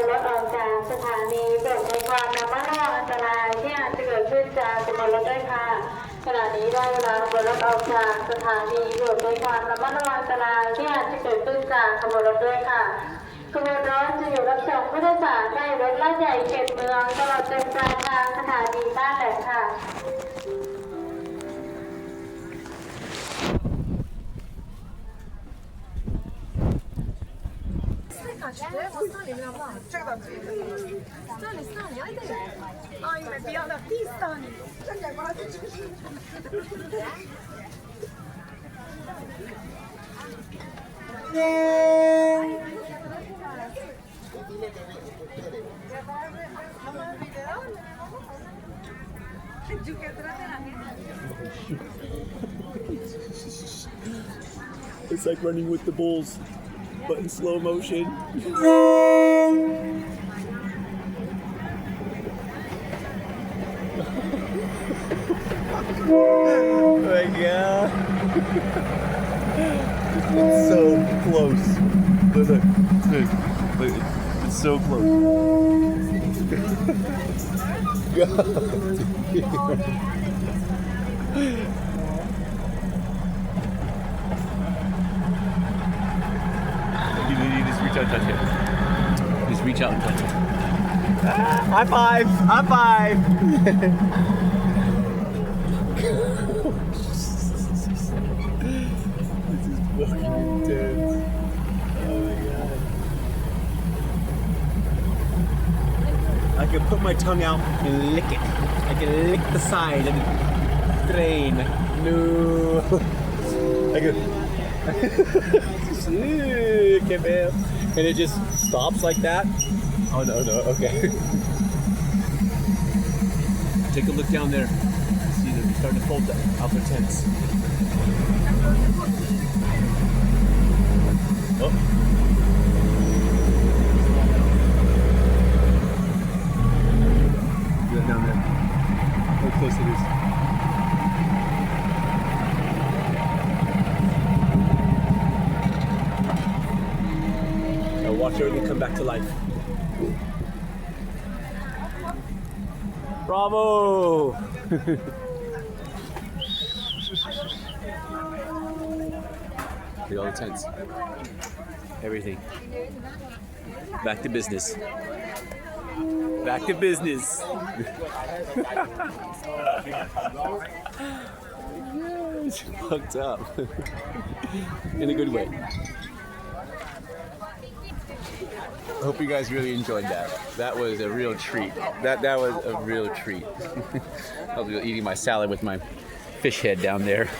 นรถออกจากสถานีโปรดใช้ความระมัดระวังอันตรายที่อาจจะเกิดขึ้นจากขบวนรถด้วยค่ะขณะนี้ได้เวลาขบวนรถออกจากสถานีโปรดใช้ความระมัดระวังอันตรายที่อาจจะเกิดขึ้นจากขบวนรถด้วยค่ะขบวนรถจะอยู่รับส่งผู้โดยสารได้รถลาดใหญ่เขตเมืองตลอดเส้นทางสถานีบ้านแหลมค่ะ It's like running with the bulls, but in slow motion. Oh my god. It's so close. Look. It's so close. You just reach out and touch it. Just reach out and touch it. Ah, high five! High five! This is fucking intense. Oh my god. I can put my tongue out and lick it. I can lick the side of the train. No. I can. And it just stops like that. Oh no, okay. Take a look down there. See they're starting to fold out their tents. Oh. Look at that down there. How close it is. Watch everything come back to life. Bravo! Look at all the tents. Everything. Back to business. Back to business. It's fucked up. In a good way. I hope you guys really enjoyed that. That was a real treat. That was a real treat. I was eating my salad with my fish head down there.